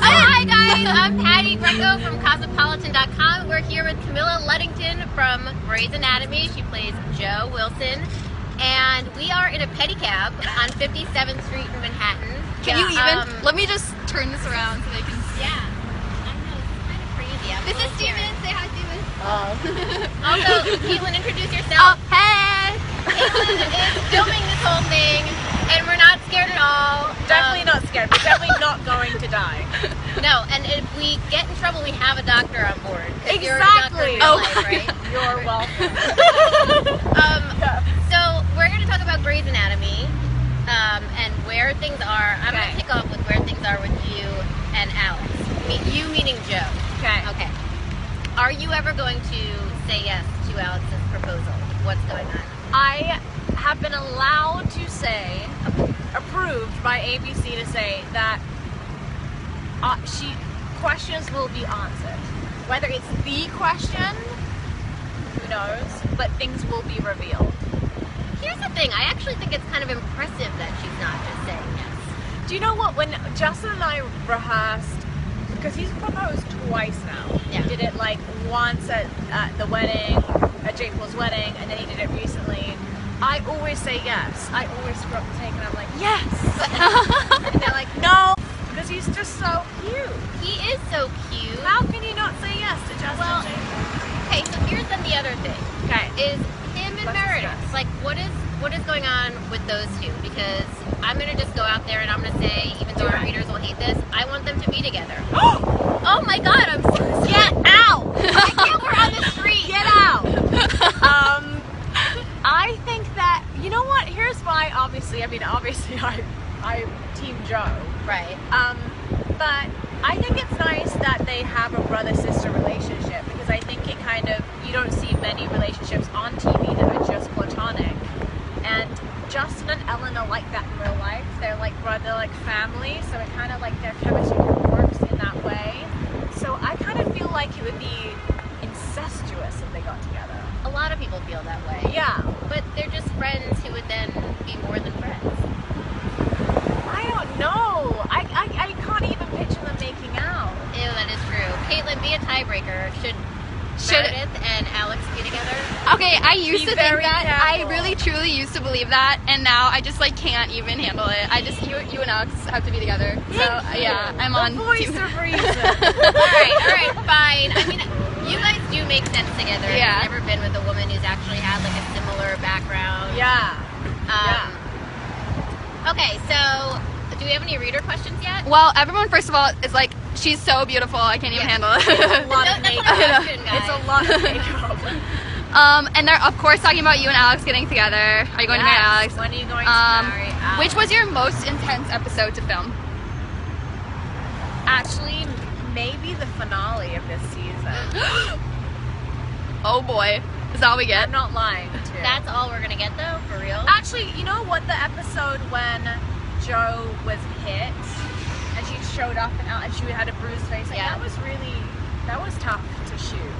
Hi guys, I'm Patty Greco from Cosmopolitan.com. We're here with Camilla Luddington from Grey's Anatomy. She plays Jo Wilson. And we are in a pedicab on 57th Street in Manhattan. Can you even, let me just turn this around so they can see. Yeah, I know, it's kind of crazy. This is Steven, say hi Steven. Also, Caitlin, introduce yourself. Hey! Caitlin is filming this whole thing, and we're not scared at all. Definitely not scared. We're definitely not going to die. No, and if we get in trouble, we have a doctor on board. Exactly. You're a doctor in real life, right? You're welcome. So we're going to talk about Grey's Anatomy and where things are. I'm going to kick off with where things are with you and Alex. You meaning Jo. Okay. Are you ever going to say yes to Alex's proposal? What's going on? I have been allowed to say, approved by ABC to say that questions will be answered. Whether it's the question, who knows, but things will be revealed. Here's the thing, I actually think it's kind of impressive that she's not just saying yes. Do you know what, when Justin and I rehearsed, because he's proposed twice now. Yeah. He did it like once at the wedding, at Jake Paul's wedding, and then he did it recently. I always say yes. I always screw up the take and I'm like, yes! And they're like, no! Because he's just so cute. He is so cute. How can you not say yes to Justin? Well, okay, so here's then the other thing. Okay. Is him and Meredith. Like, what is going on with those two? Because I'm going to just go out there and I'm going to say, even though our readers will hate this, I want them to be together. Oh my god, I'm so scared. Get out! I can't, we're on the street. Get out! I think that, you know what, here's why, obviously I team Jo. Right. But I think it's nice that they have a brother-sister relationship, because I think it kind of, you don't see many relationships on TV that are just platonic. And Justin and Ellen are like that in real life. They're like brother, like family, so it kind of like their chemistry works in that way. So I kind of feel like it would be incestuous if they got together. A lot of people feel that way. Yeah. But they're just friends who would then be more than friends. I don't know. I can't even picture them making out. Ew, that is true. Caitlin, be a tiebreaker. Should Meredith and Alex be together? Okay, I used to think that. Careful. I really truly used to believe that, and now I just like can't even handle it. I just you and Alex have to be together. So yeah, I'm on. The voice of reason. all right, fine. I mean, you guys do make sense together. Yeah. I've never been with a woman who's actually had like a similar background. Yeah. Okay, so do we have any reader questions yet? Well, everyone, first of all, is like, she's so beautiful. I can't even handle it. It's a lot of That's makeup. not a question, guys. It's a lot of makeup. And they're of course talking about you and Alex getting together. Are you going to marry Alex? When are you going to marry Alex? Which was your most intense episode to film? Actually, maybe the finale of this season. Oh boy, is that all we get? I'm not lying to you. That's all we're gonna get though, for real? Actually, you know what? The episode when Jo was hit and she showed up and she had a bruised face. Like, Yeah. that was tough to shoot.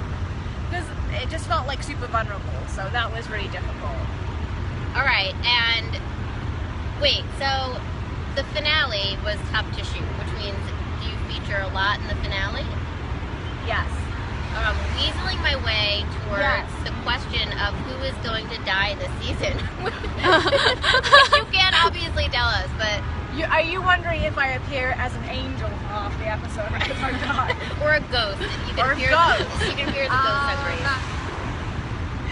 Because it just felt like super vulnerable. So that was really difficult. Alright, and wait, so the finale was tough to shoot, which means do you feature a lot in the finale? Yes. Weaseling my way towards the question of who is going to die this season. You can't obviously tell us, but... Are you wondering if I appear as an angel off the episode because I'm not? Or a ghost. You can hear you can hear the ghost on Grace.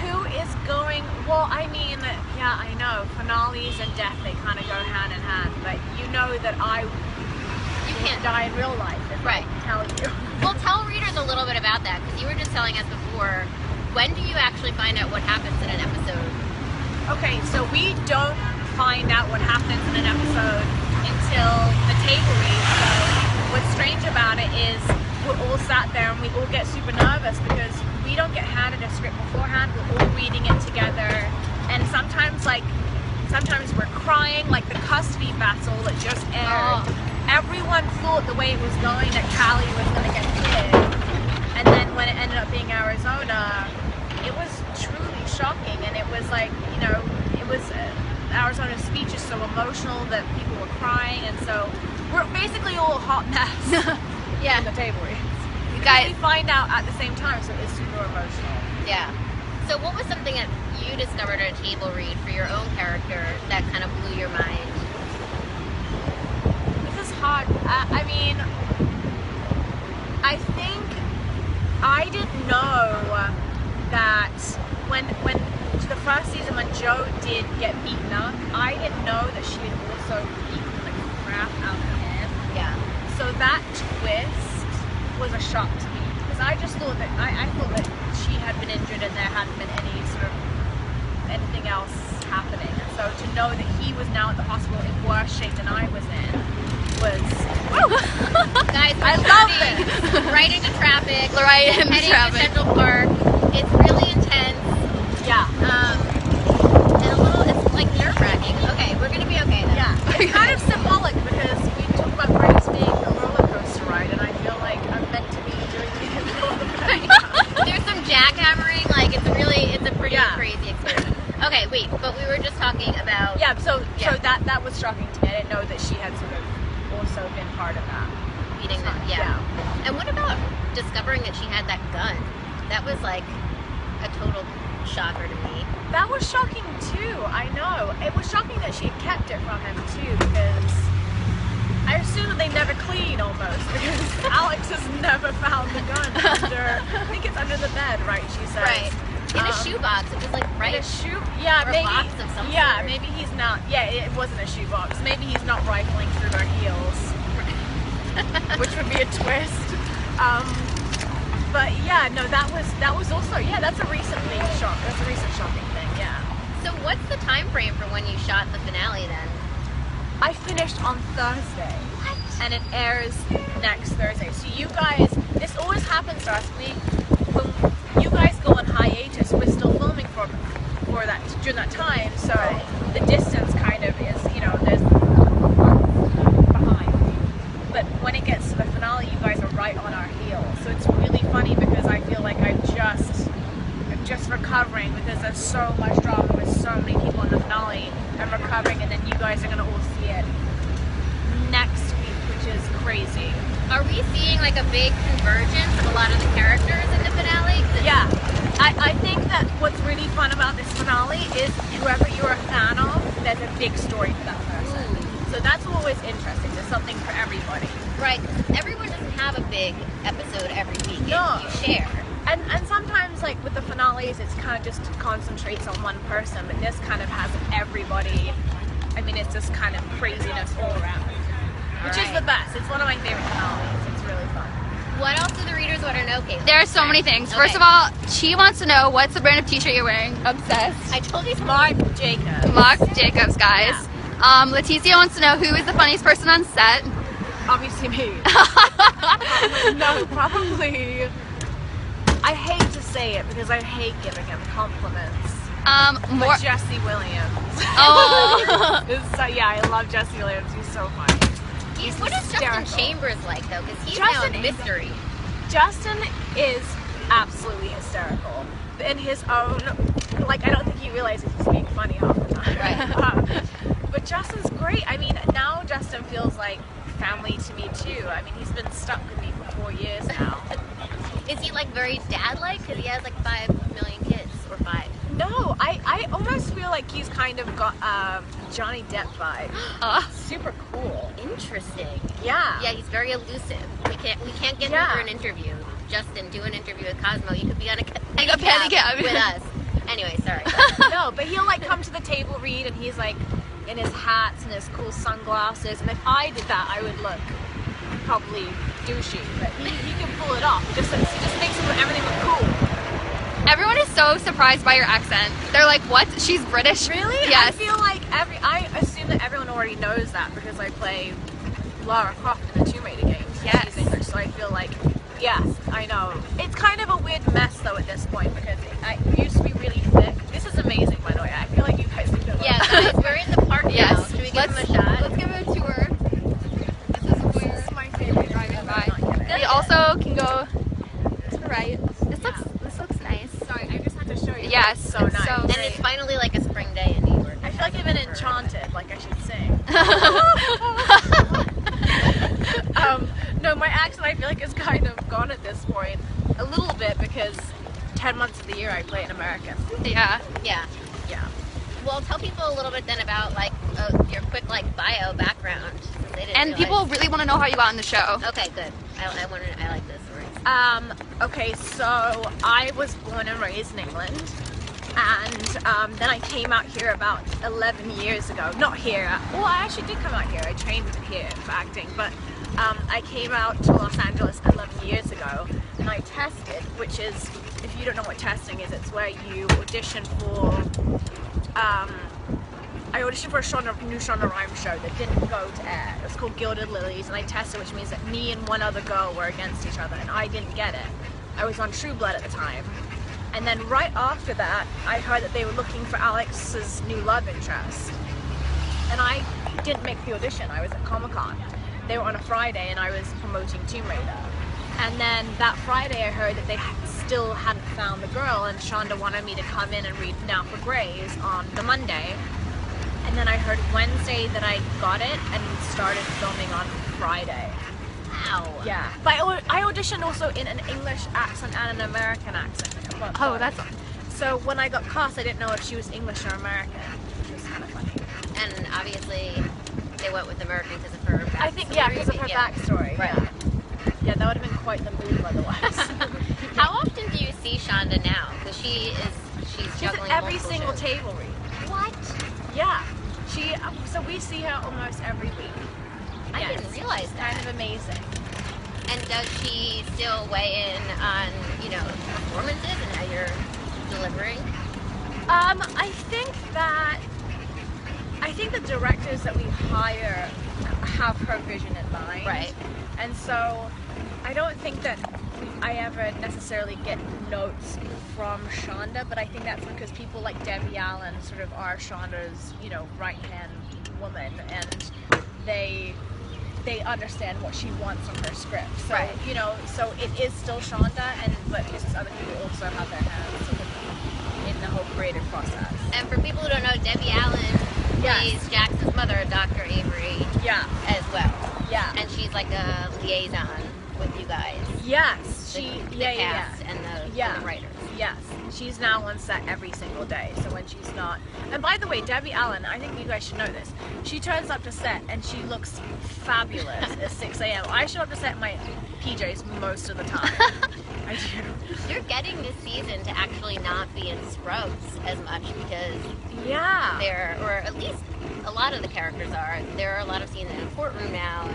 Who is going... Well, I mean, yeah, I know. Finales and death, they kind of go hand in hand. But you know that you can't die in real life if I tell you. Well, tell readers a little bit about that, because you were just telling us before. When do you actually find out what happens in an episode? Okay, so we don't find out what happens in an episode until the table read. So what's strange about it is we're all sat there and we all get super nervous because we don't get handed a script beforehand. We're all reading it together, and sometimes we're crying, like the custody battle that just aired. Everyone thought the way it was going that Callie was going to get killed, and then when it ended up being Arizona, it was truly shocking. And it was like, you know, it was Arizona's speech is so emotional that people were crying, and so we're basically all a hot mess Yeah. in the table reads. You We guys, find out at the same time, so it's super emotional. Yeah. So what was something that you discovered at a table read for your own character that kind of blew your mind? This is hard. I mean, I think I didn't know that when the first season when Jo did get beaten up, I didn't know that she had also beaten the crap out of him. Yeah. So that twist was a shock to me because I just thought that I thought that she had been injured and there hadn't been any sort of anything else happening. And so to know that he was now at the hospital in worse shape than I was in was Guys, I we're love driving it. right into traffic. Right into heading traffic. to Central Park. It's really intense. yeah. And a little, it's like nerve-wracking. Okay, we're gonna be okay then. Yeah, it's kind of symbolic because we talk about Grace being a roller coaster ride, and I feel like I'm meant to be doing it. There's some jackhammering, like it's a pretty Yeah. crazy experience. Okay, wait, but we were just talking about Yeah, so Yeah. that was shocking to me. I didn't know that she had sort of also been part of that. beating them. Yeah. And what about discovering that she had that gun? That was like a total shocker to me. That was shocking too. I know. It was shocking that she had kept it from him too, because I assume that they never clean almost, because Alex has never found the gun under. I think it's under the bed, right? She says. Right. In a shoebox. It was like right. In a shoe, yeah, Or a maybe. box of some yeah, sort. maybe he's not. Yeah, it wasn't a shoebox. Maybe he's not rifling through her heels, which would be a twist. But yeah, no, that was also that's a recently shock. That's a recent shocking thing. Yeah. So what's the time frame for when you shot the finale then? I finished on Thursday. What? And it airs next Thursday. So you guys, this always happens to us. When you guys go on hiatus, we're still filming for that during that time. So the distance kind of is, there's behind. But when it gets to the finale, you guys are right on our heels. So it's really funny because I feel like I'm just recovering because there's so much drama with so many people in the finale. I'm recovering, and then you guys are gonna all see it next week, which is crazy. Are we seeing like a big convergence of a lot of the characters in the finale? 'Cause Yeah, I think that what's really fun about this finale is whoever you're a fan of, there's a big story for that person. So that's always interesting. There's something for everybody. Right, 'cause everyone doesn't have a big episode every week. No. You share. And sometimes, like with the finales, it's kind of just concentrates on one person, but this kind of has everybody. I mean, it's just kind of craziness all around, which is the best. It's one of my favorite finales. It's really fun. What else do the readers want to know, Caitlin? there are so many things. Okay. First of all, she wants to know what's the brand of t-shirt you're wearing. Obsessed. I told you, Mark Jacobs. Mark Jacobs, guys. Leticia wants to know who is the funniest person on set. Obviously me. No, probably. I hate to say it because I hate giving him compliments. More. But Jesse Williams. Oh. I love Jesse Williams. He's so funny. What is Justin hysterical. Chambers like though? Because he's Justin now a is- mystery. Justin is absolutely hysterical in his own. Like, I don't think he realizes he's being funny all the time. Right. But Justin's great. I mean, now Justin feels like family to me too. I mean, he's been stuck with me for 4 years now. Is he like very dad-like? Because he has like 5 million kids or 5. No, I almost feel like he's kind of got Johnny Depp vibe. Super cool. Interesting. Yeah. Yeah, he's very elusive. We can't get him Yeah. for an interview. Justin, do an interview with Cosmo. You could be on a pedicab pedicab with us. Anyway, sorry. No, but he'll like come to the table read and he's like in his hats and his cool sunglasses. And if I did that, I would look probably douchey. But he can pull it off. He just makes everything look cool. Everyone is so surprised by your accent. They're like, what? She's British? Really? Yes. I feel like I assume that everyone already knows that because I play Lara Croft in the Tomb Raider games. Yes. She's English, so I feel like, yes, I know. It's kind of a weird mess though at this point because it used to be really thick. This is amazing, by the way. I feel like you guys need to Yeah, guys, we're in the park now. Yes. Should we give him a shot? Let's give it a tour. This is where This is my favorite driving by. not kidding. We also can go to the right. This looks nice. Sorry, I just had to show you. Yes, It's so it's nice. so And it's finally like a spring day in New York. I feel like I've been enchanted, like I should sing. I feel like it's kind of gone at this point a little bit because 10 months of the year I play an American. Yeah. Yeah. Yeah. Well, tell people a little bit then about like your quick like bio background. Since they didn't And realize. people really want to know how you got on the show. Okay, good. I like this story. Okay, so I was born and raised in England, and then I came out here about 11 years ago. Not here. Well, I actually did come out here. I trained here for acting, but I came out to Los Angeles 11 years ago, and I tested, which is, if you don't know what testing is, it's where you audition for. I auditioned for a new Shonda Rhimes show that didn't go to air. It was called Gilded Lilies, and I tested, which means that me and one other girl were against each other, and I didn't get it. I was on True Blood at the time. And then right after that, I heard that they were looking for Alex's new love interest. And I didn't make the audition. I was at Comic-Con. They were on a Friday, and I was promoting Tomb Raider. And then that Friday, I heard that they still hadn't found the girl, and Shonda wanted me to come in and read Now for Grays on the Monday. And then I heard Wednesday that I got it and started filming on Friday. Wow. Yeah. But I auditioned also in an English accent and an American accent. Oh, that's... So when I got cast, I didn't know if she was English or American, which was kind of funny. And obviously, they went with American because of her backstory. I think, yeah, because of her backstory. Right. Yeah. Yeah, that would have been quite the move otherwise. How often do you see Shonda now? Because she's juggling at every multiple single shows. table read. What? Yeah. So we see her almost every week. I didn't realize that. Kind of amazing. And does she still weigh in on, performances and how you're delivering? I think the directors that we hire have her vision in mind. Right. And so I don't think that I ever necessarily get notes from Shonda, but I think that's because people like Debbie Allen sort of are Shonda's, right-hand woman, and they understand what she wants from her script. So, right. So it is still Shonda, but it's just other people also have their hands in the whole creative process. And for people who don't know, Debbie Allen plays Jackson's mother, Dr. Avery, as well. Yeah. And she's like a liaison with you guys. Yes. The cast and the writers. Yes. She's now on set every single day. So when she's not... And by the way, Debbie Allen, I think you guys should know this. She turns up to set and she looks fabulous at 6 a.m. I show up to set in my PJs most of the time. I do. You're getting this season to actually not be in scrubs as much because or at least a lot of the characters are. There are a lot of scenes in a courtroom now.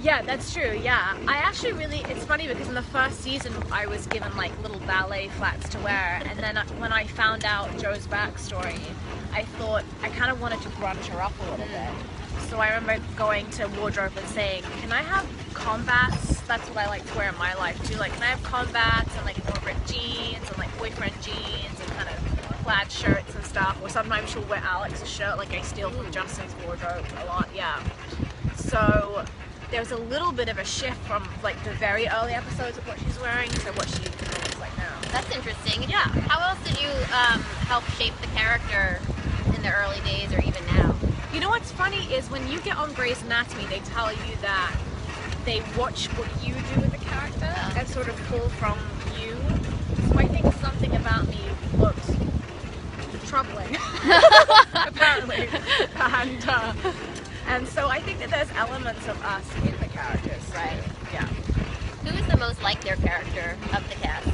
Yeah, that's true, yeah. I actually it's funny because in the first season I was given like little ballet flats to wear, and then when I found out Joe's backstory, I thought I kind of wanted to grunge her up a little bit. So I remember going to wardrobe and saying, can I have combats? That's what I like to wear in my life too. Like, can I have combats and like more ripped jeans and like boyfriend jeans and kind of plaid shirts and stuff? Or sometimes she'll wear Alex's shirt, like I steal from Justin's wardrobe a lot, So there was a little bit of a shift from like the very early episodes of what she's wearing to what she looks like now. That's interesting. Yeah. How else did you help shape the character in the early days or even now? You know what's funny is when you get on Grey's Anatomy, they tell you that they watch what you do with the character and sort of pull from you. So I think something about me looks troubling, apparently. And so I think that there's elements of us in the characters. Right. Yeah. Who is the most like their character of the cast?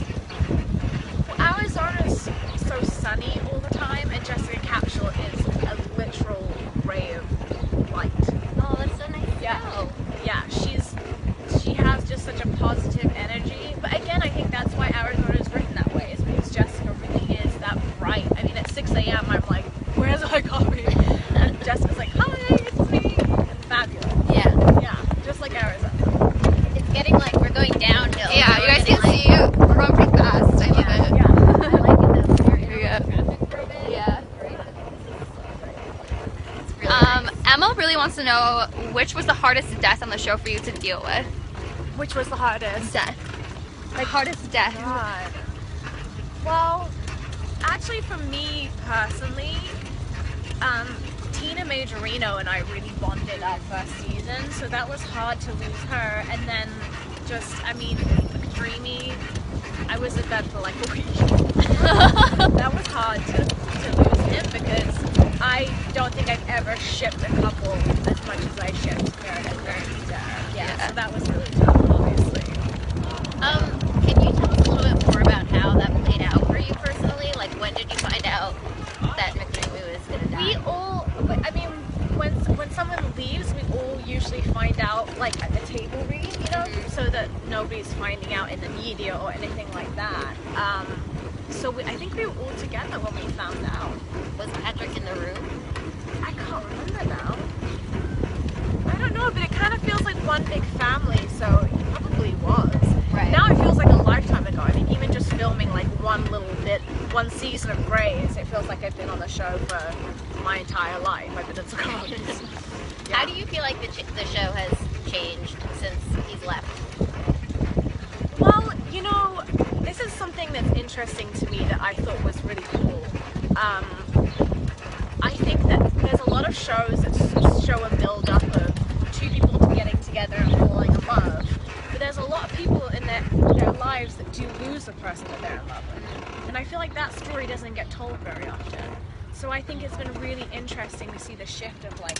Well, Arizona's so sunny all the time, and Jessica Capshaw is a literal ray of light. Oh, that's so nice. Yeah, she has just such a positive energy. But again, I think that's why Arizona is written that way, is because Jessica really is that bright. I mean, at 6 a.m. I'm like, where's my coffee? And Jessica's like, hi, it's me. And fabulous. Yeah, just like Arizona. It's getting like we're going downhill. Yeah, so you guys can like, see we're going pretty fast. I love it. Yeah, I like it though. We're in traffic for a bit. Yeah. It's really nice. Emma really wants to know which was the hardest death on the show for you to deal with. Which was the hardest? Death. Like hardest death. God. Well, actually for me personally, Tina Majorino and I really bonded our first season, so that was hard to lose her. And then just, I mean, dreamy. I was in bed for like a week. That was hard to lose him because I don't think I've ever shipped a couple as much as I shipped Meredith and Jared. Yeah, so that was really tough, obviously. Can you tell us a little bit more about how that played out for you personally? Like, when did you find out that McDreamy was going to die? We all, I mean, when someone leaves, we all usually find out like at the table read, you know, so that nobody's finding out in the media or anything like that. So I think we were all together when we found out. Was Patrick in the room? I can't remember now. I don't know, but it kind of feels like one big family, so he probably was. Right. Now it feels like a lifetime ago. I mean, even just filming like one little bit, one season of Grey's, it feels like I've been on the show for my entire life. I've been at Scotland. Yeah. How do you feel like the show has changed since he's left? Well, you know, this is something that's interesting to me that I thought was really cool. I think that there's a lot of shows that show a build-up of two people getting together and falling in love. But there's a lot of people in their lives that do lose the person that they're in love with. And I feel like that story doesn't get told very often. So I think it's been really interesting to see the shift of like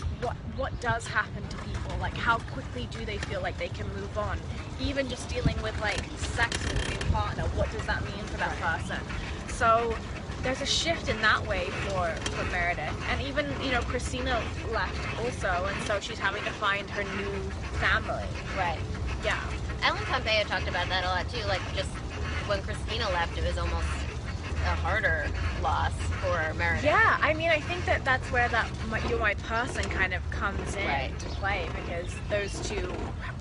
what does happen to people, like how quickly do they feel like they can move on, even just dealing with like sex with a new partner, what does that mean for that person? So there's a shift in that way for Meredith, and even, you know, Christina left also, and so she's having to find her new family. Right. Yeah. Ellen Pompeo talked about that a lot too, like just when Christina left, it was almost a harder loss for Meredith. Yeah, I mean, I think that's where that You're My Person kind of comes in to play, because those two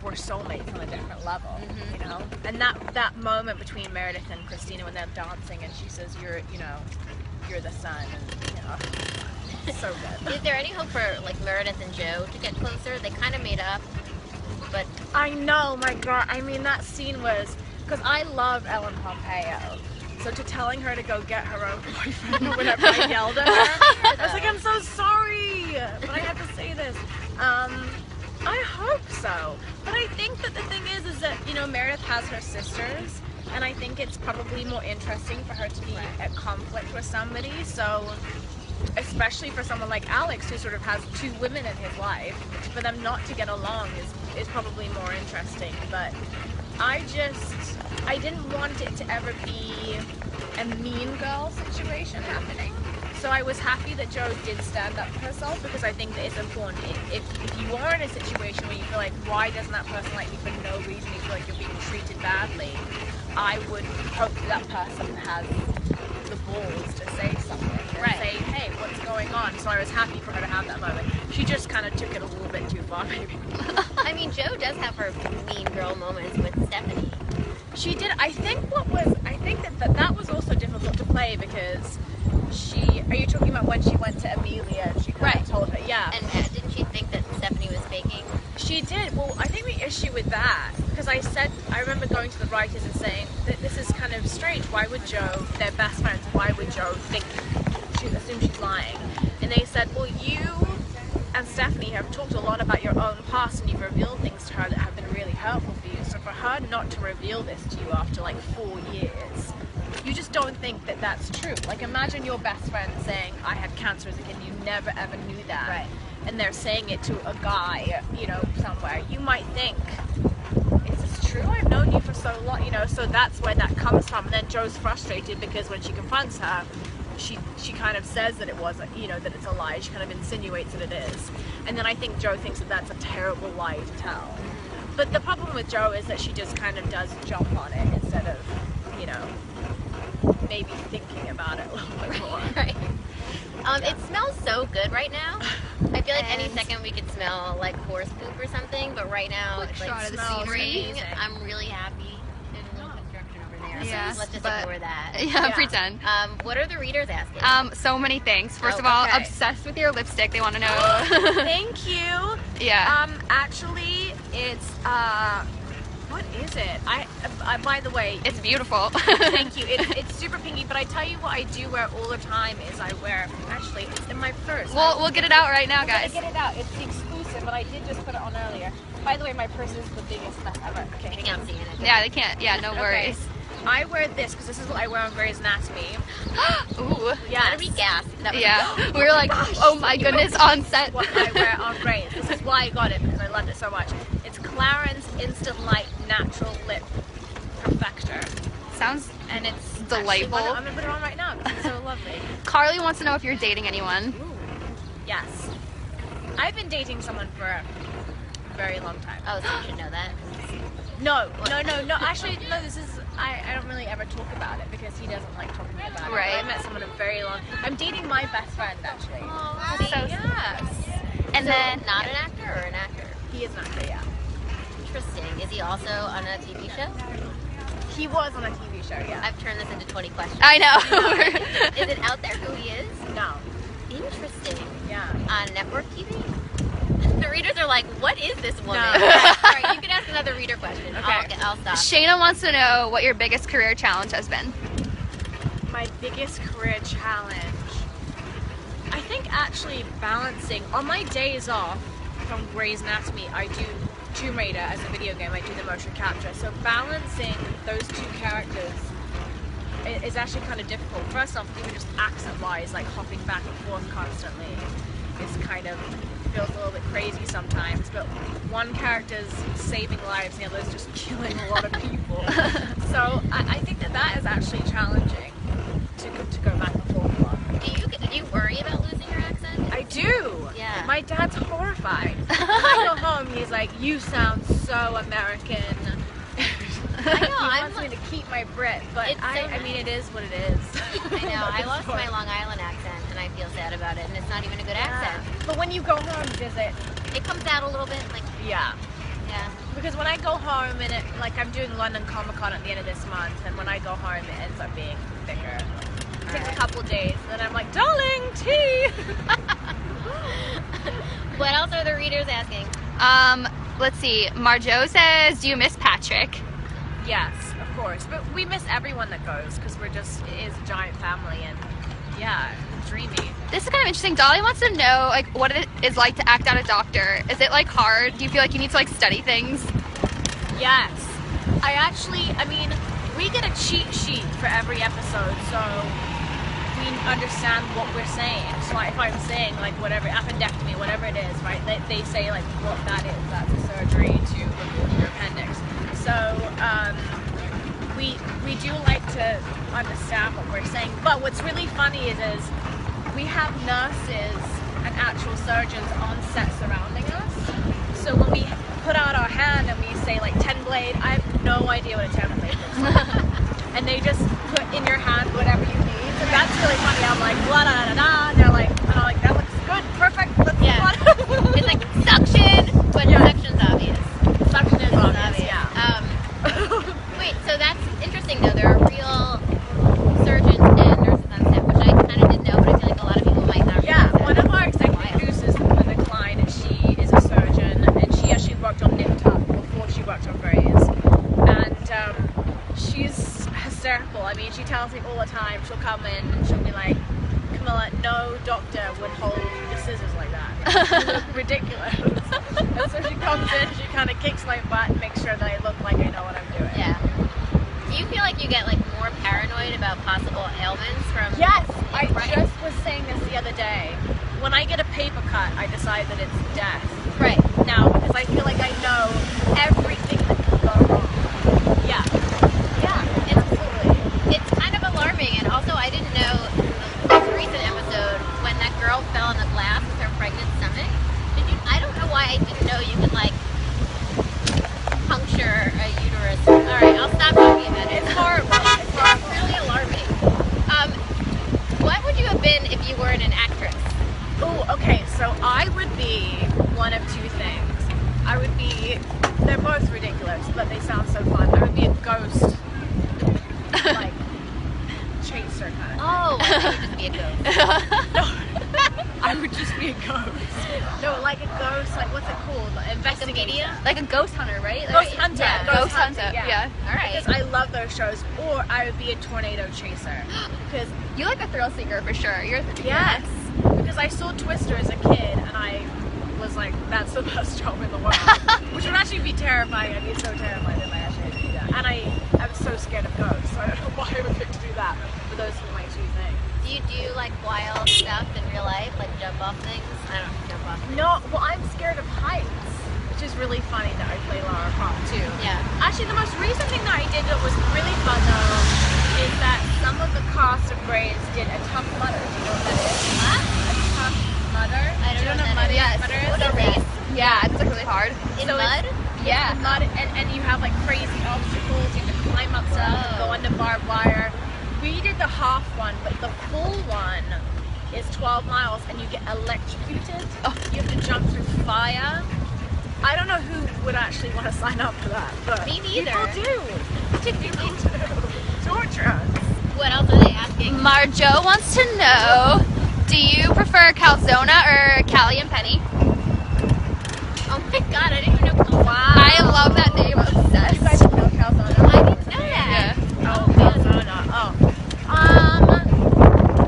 were soulmates on a different level, you know? And that moment between Meredith and Christina when they're dancing and she says, you're the sun, and, you know, so good. Is there any hope for, like, Meredith and Joe to get closer? They kind of made up, but... I know, my God, I mean, that scene was, because I love Ellen Pompeo. So to telling her to go get her own boyfriend or whatever, I yelled at her. I was like, I'm so sorry, but I have to say this. I hope so. But I think that the thing is that, you know, Meredith has her sisters, and I think it's probably more interesting for her to be at conflict with somebody. So, especially for someone like Alex, who sort of has two women in his life, for them not to get along is probably more interesting. But I didn't want it to ever be a mean girl situation happening. So I was happy that Jo did stand up for herself, because I think that it's important. If you are in a situation where you feel like, why doesn't that person like me for no reason, you feel like you're being treated badly, I would hope that person has the balls to say something and say, hey, what's going on? So I was happy for her to have that moment. She just kind of took it a little bit too far, maybe. I mean, Jo does have her mean girl moments with Stephanie. She did. I think that was also difficult to play, because are you talking about when she went to Amelia and she kind of told her, yeah. And didn't she think that Stephanie was faking? She did. Well, I think the issue with that, because I remember going to the writers and saying that this is kind of strange. Why would Jo, they're best friends, why would Jo assume she's lying? And they said, well, you and Stephanie have talked a lot about your own past, and you've revealed things to her that have been really hurtful for you. So for her not to reveal this to you after like 4 years, you just don't think that that's true. Like, imagine your best friend saying, I had cancer as a kid, and you never ever knew that. Right. And they're saying it to a guy, you know, somewhere. You might think, is this true? I've known you for so long, you know, so that's where that comes from. And then Jo's frustrated because when she confronts her, she kind of says that it wasn't, you know, that it's a lie. She kind of insinuates that it is. And then I think Jo thinks that that's a terrible lie to tell. But the problem with Jo is that she just kind of does jump on it instead of, you know, maybe thinking about it a little bit more. Right. It smells so good right now. I feel like any second we could smell like horse poop or something, but right now it's like shot of the spring. scenery. I'm really happy. There's a little construction over there. Yeah, so let's just but- ignore that. Yeah, pretend. What are the readers asking? So many things. First Oh, of all, okay. obsessed with your lipstick. They want to know. Thank you. Yeah. Actually, it's, what is it? I by the way, It's beautiful. thank you. It's super pinky, but I tell you what I do wear all the time is I wear, actually, it's in my purse. We'll get it out right now, guys. Get it out. It's the exclusive, but I did just put it on earlier. By the way, my purse is the biggest mess ever. Okay, I can't see it. Yeah, they can't. Yeah, no worries. Okay. I wear this because this is what I wear on Grey's Anatomy. Ooh. Yeah. Gotta be gas. That was Yeah. We were like, oh my goodness, on set. What I wear on Grey's. This is why I got it, because I loved it so much. It's Clarins Instant Light Natural Lip Perfector. Sounds And it's delightful. Actually, I'm gonna put it on right now because it's so lovely. Carly wants to know if you're dating anyone. Ooh. Yes. I've been dating someone for a very long time. Oh, so you should know that. No. Actually, no. This is I don't really ever talk about it because he doesn't like talking about it. Right. I met someone I'm dating my best friend actually. Oh, That's so Yes. And then not an actor or an actor? He is an actor, yeah. Interesting. Is he also on a TV show? He was on a TV show, yeah. I've turned this into 20 questions. I know. Is it out there who he is? No. Interesting. Yeah. On network TV? The readers are like, what is this woman? No. Alright, you can ask another reader question. Okay. I'll stop. Shayna wants to know what your biggest career challenge has been. My biggest career challenge. I think actually balancing on my days off from Grey's Anatomy, I do Tomb Raider as a video game. I do the motion capture. So balancing those two characters is actually kind of difficult. First off, even just accent-wise, like hopping back and forth constantly, is kind of feels a little bit crazy sometimes. But one character's saving lives, the other's just killing a lot of people. So I think that is actually challenging to go back and forth on. Do you worry about losing your accent? I do. Yeah. My dad's horrified. When I go home, he's like, "You sound so American." I know. He wants me to keep my Brit, but It's so I mean, it is what it is. I know. I lost my Long Island accent, and I feel sad about it. And it's not even a good accent. But when you go home and visit, It comes out a little bit, like yeah. yeah. Because when I go home and I'm doing London Comic-Con at the end of this month, and when I go home, it ends up being thicker. It takes a couple days, and then I'm like, "Darling, tea." What else are the readers asking? Let's see. Marjo says, do you miss Patrick? Yes, of course. But we miss everyone that goes because it is a giant family, and yeah, dreamy. This is kind of interesting. Dolly wants to know like what it is like to act out a doctor. Is it like hard? Do you feel like you need to like study things? Yes. I mean, we get a cheat sheet for every episode, so we understand what we're saying. So if I'm saying like whatever, appendectomy, whatever it is, right, they say like what that is. That's a surgery to remove your appendix. So we do like to understand what we're saying. But what's really funny is we have nurses and actual surgeons on set surrounding us. So when we put out our hand and we say like 10 blade, I have no idea what a 10 blade looks like. And they just put in your hand whatever you need. So that's really funny. I'm like, blah, da, da, da. And I'm like, that looks good, perfect. Let's move on. It's like suction, but suction's obvious. Suction is obvious, yeah. Wait, so that's interesting though. There are real surgeons and nurses on set, which I kind of didn't know, but I feel like a lot of people might not. Yeah, one of our executive producers, Linda Klein, she is a surgeon, and she actually worked on Nip Tuck before she worked on Grey's. And she's hysterical. I mean, she tells me all the time, she'll come in and she'll be like, Camilla, no doctor would hold the scissors like that. You look ridiculous. And so she comes in, she kind of kicks my butt and makes sure that I look like I know what I'm doing. Yeah. Do you feel like you get like more paranoid about possible ailments from? Yes, I Right. just was saying this the other day. When I get a paper cut, I decide that it's death. Right. Now, because I feel like I know everything that can go wrong. Yeah. Yeah, absolutely. It's kind of alarming, and also I didn't know this recent episode when that girl fell on the glass with her pregnant stomach. I don't know why I didn't know you could like puncture a uterus. All right, I'll stop talking about it. It's horrible. It's horrible. It's really alarming. What would you have been if you weren't an actress? Oh, okay, so I would be one of two things. I would be, they're both ridiculous, but they sound so fun. I would be a ghost, like, chaser kind of. Oh, I would just be a ghost. No, I would just be a ghost. No, like a ghost, like what's it called? Investigator? Like a ghost hunter, right? Ghost hunter. Yeah, ghost hunter, yeah. All right. Because I love those shows. Or I would be a tornado chaser. Because You like a thrill seeker for sure. You're yes, because I saw Twister as a kid, and I was like, that's the best job in the world. Which would actually be terrifying. I'd be so terrified if I actually had to do that. And I'm so scared of ghosts, so I don't know why I would pick to do that. But those are my two things. Do you do like wild stuff in real life, like jump off things? I don't jump off things. No, well, I'm scared of heights, which is really funny that I play Lara Croft too. Yeah. Actually, the most recent thing that I did that was really fun though is that some of the cast of Grey's did a Tough Mudder. Do you know what that is? What? A Tough Mudder? I don't know what that is. Yes. Mudder What is a is race. it? Yeah, it's like really hard. In So mud? Yeah. Mud, and you have like crazy obstacles. You have to climb up stuff, Whoa. go under barbed wire. We did the half one, but the full one is 12 miles, and you get electrocuted. Oh. You have to jump through fire. I don't know who would actually want to sign up for that, but Me neither. people do. People do. Torture us. What else are they asking? Marjo wants to know, do you prefer Calzona or Callie and Penny? Oh my god, I didn't even know. Wow. I love that name. Obsessed. You guys know Calzona? I didn't know that. Yeah. Oh, Calzona. Oh.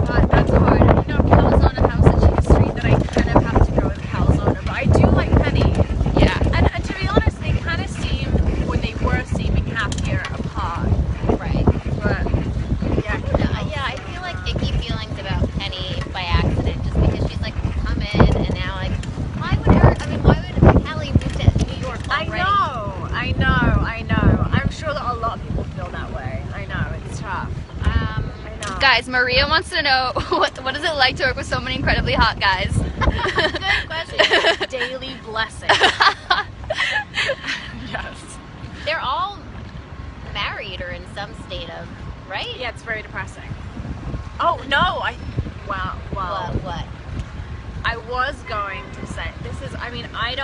God, that's hard. I know Calzona has such a history that I kind of have to go with Calzona, but I do like Penny. Yeah. And to be honest, they kind of seem, when they were seeming happier apart. Right. But, yeah. Yeah, I feel like icky feelings about Penny by accident, just because she's like come in and now like, why would Callie move to New York already? I know. I'm sure that a lot of people feel that way. I know, it's tough. I know. Guys, Maria wants to know, what is it like to work with so many incredibly hot guys? Good question. Daily blessing. Yes. They're all married or in some state of, right? Yeah, it's very depressing. Oh, no, wow. What? I was going to say,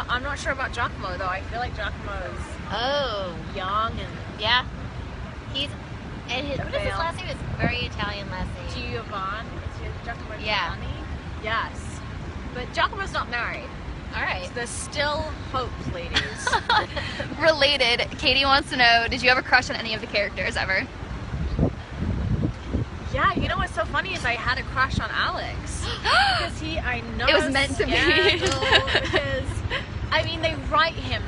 I'm not sure about Giacomo though. I feel like Giacomo's Oh, young and yeah. What is his Fail. last name? It's very Italian last name. Giovanni. Is Giacomo Yeah. Giovanni? Yes. But Giacomo's not married. All right. There's still hope, ladies. Related, Katie wants to know, did you have a crush on any of the characters ever? Yeah, you know what's so funny is I had a crush on Alex. Because I know It was meant to be. Because, I mean, they write him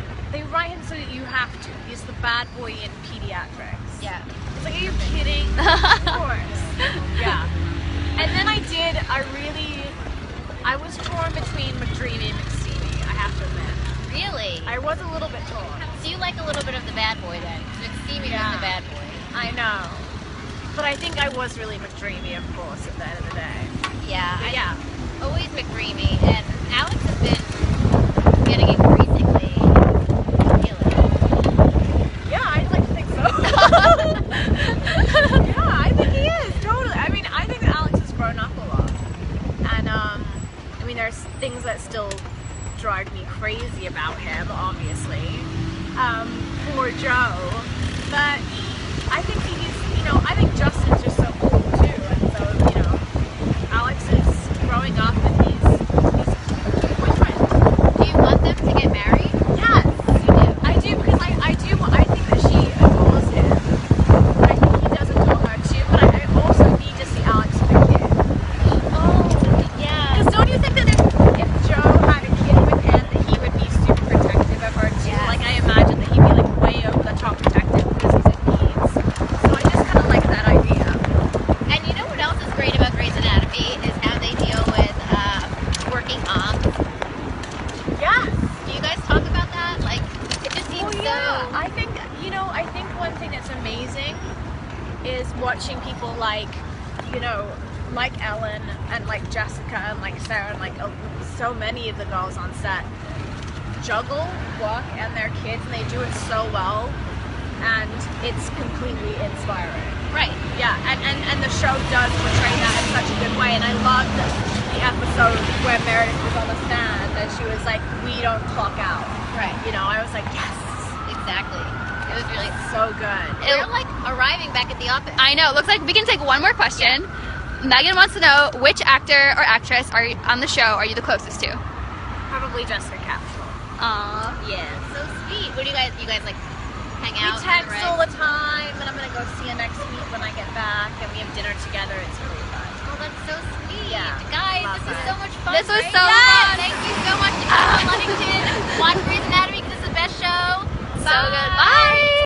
so that you have to. He's the bad boy in pediatrics. Yeah. It's like, are you kidding? Of course. Yeah. And then I was torn between McDreamy and McSteamy, I have to admit. Really? I was a little bit torn. So you like a little bit of the bad boy then? McSteamy Yeah. was the bad boy. I know. But I think I was really McDreamy, of course, at the end of the day. Yeah. But yeah. Always McDreamy, and Alex has been getting increasingly appealing. Yeah, I'd like to think so. Yeah, I think he is, totally. I mean, I think that Alex has grown up a lot. And, I mean, there's things that still drive me crazy about him, obviously. Poor Joe. But I think I think Justin's just so cool, too. And so, Alex is growing up and he's a boyfriend. Do you want them to get married? Yes, You do. I do, because I think that she adores him. I think he does adore her too, but I also need to see Alex with a kid. Oh, yeah. Because don't you think that if Joe had a kid with him, that he would be super protective of her too? Yes. Like, I imagine that he'd be like way over the top protective because he's in needs. So I just kind of like that idea. And you know what else is great about Grey's Anatomy is how they deal with working moms. Yes. Do you guys talk about that? Like, it just seems Well, yeah. so. I think one thing that's amazing is watching people like Ellen and like Jessica and like Sarah and like so many of the girls on set juggle work and their kids, and they do it so well, and it's completely inspiring. Right. Yeah, and the show does portray that in such a good way, and I loved the episode where Meredith was on the stand and she was like, "We don't clock out." Right. I was like, yes, Exactly. It was really. so good. We're like arriving back at the office. I know, it looks like we can take one more question. Megan wants to know, which actor or actress on the show are you the closest to? Probably Jessica Capsule. Aww. Yeah. So sweet. What do you guys like hang We out? text right? all the time, and I'm gonna go see her next week when I get back, and we have dinner together. It's really fun. that's so sweet. Yeah. Guys, Love this was it. so much fun. This was right? so Yes, fun. Thank you so much to Luddington. Watch Grey's Anatomy because it's the best show. So good.